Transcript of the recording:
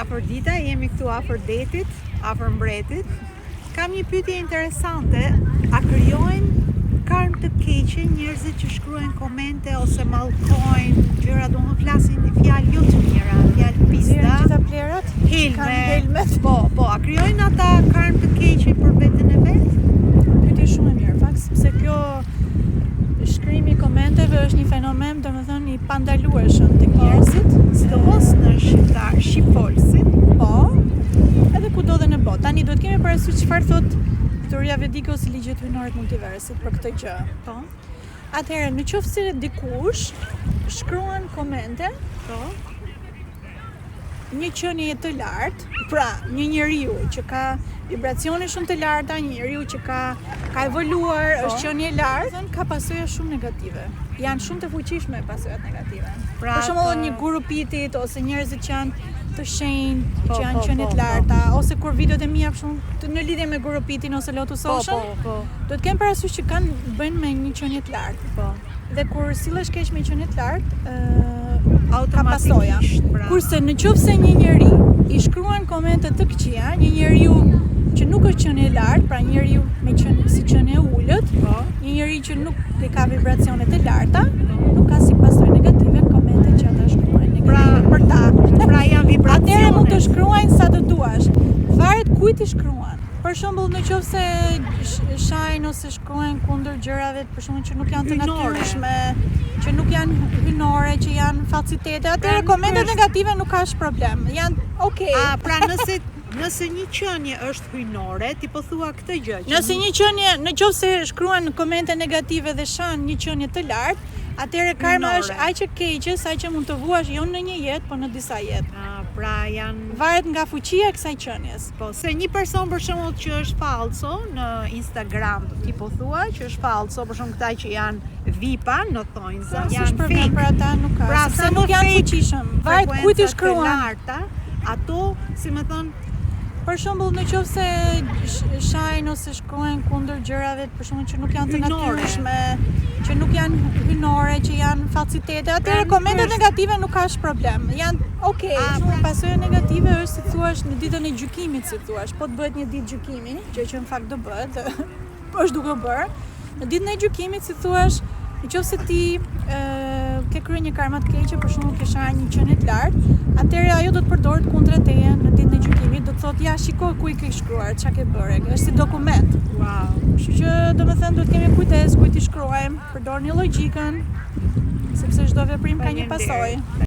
Afrodita, jemi këtu afër detit, afër mbretit. Kam një pyetje interesante. A krijojnë karm të keqe njerëzit që shkruajnë komente ose mallkojnë gjëra, domethënë flasin fjalë jo të mira, fjalë pista? Gjitha plerat? Helmet. Po, a krijojnë ata karm të keqe për veten e vet? Pyetje shumë e mirë, fakt, sepse kjo shkrimi i komenteve është një fenomen, domethënë, i pandalueshëm tek njerëzit, sidomos në shqipfolësit. Po, edhe kudo dhe në botë. Tani duhet kemi parasysh çfarë thot Victoria Vediko si ligjet hyjnore të multiversit për këtë gjë. Po. Atëherë, në qoftë se dikush shkruan komente, Po. një qenie të lartë, pra një njeriu që ka vibracione shumë të larta, një njeriu që ka evoluar, është qenie e lartë, ka pasoja shumë negative. Janë shumë të fuqishme pasojat negative. Pra, për shembull, një guru pitit ose njerëzit që janë të shenjtë, që janë po, qenie të larta, ose kur videot e mia për shembull në lidhje me guru pitin ose Lotus Ocean, Po. do të kem parasysh që kanë bëjnë me një qenie të lartë. Po. Dhe kur sillesh keq me qenie të lartë, automatikisht, pra. Kurse në qoftë se një njeri i shkruan komente të këqija, një njeriu që nuk është qenie e lartë, pra një njeriu me si qenie e ulët, Po. një njeri që nuk ka vibracione të larta, nuk ka si pasojë negative komente që ata shkruajnë negative për ta. Pra janë vibracione. Atëherë mund të shkruajnë sa të duash. Varet kujt i shkruan. Për shembull, në qoftë se shajnë ose shkruajnë kundër gjërave, për shembull që nuk janë të natyrshme, që nuk janë hyjnore, që janë falsitete, atëherë komentet negative nuk ka as problem. Janë okay. Pra nëse një qenie është hyjnore, ti po thua këtë gjë. Nëse një qenie, në qoftë se shkruan komente negative dhe shan një qenie të lartë, atëherë karma është aq e keqe sa që mund të vuash jo në një jetë, por në disa jetë. Pra janë varet nga fuqia e kësaj qenies. Po, se një person për shembull që është falso në Instagram, ti po thua që është falso, për shembull këta që janë VIP-a, në thonjza, janë problem për ata nuk ka. Pra sepse nuk janë fuqishëm. Varet kujt i shkruan. Ato, si më thon, për shembull, në qoftë se shajnë ose shkruajnë kundër gjërave, për shembull që nuk janë të natyrshme, që nuk janë hyjnore, që janë falsitete, atëherë komentet negative nuk ka as problem. Janë okay. Pasoja negative është si thua në ditën e gjykimit, si thua. Po të bëhet një ditë gjykimi, që në fakt do bëhet, është duke bërë. Në ditën e gjykimit, si thua, nëse ti ke kryer një karma të keqe, për shembull ke shajë një qenie të lartë, atëherë ajo do të përdoret kundra teje në ditën e gjykimit, do të thotë ja shiko ku i ke shkruar, çka ke bërë, është si dokument. Wow. Kështu që domethënë duhet kemi kujdes kujt i shkruajmë, përdorni logjikën, sepse çdo veprim ka një pasojë.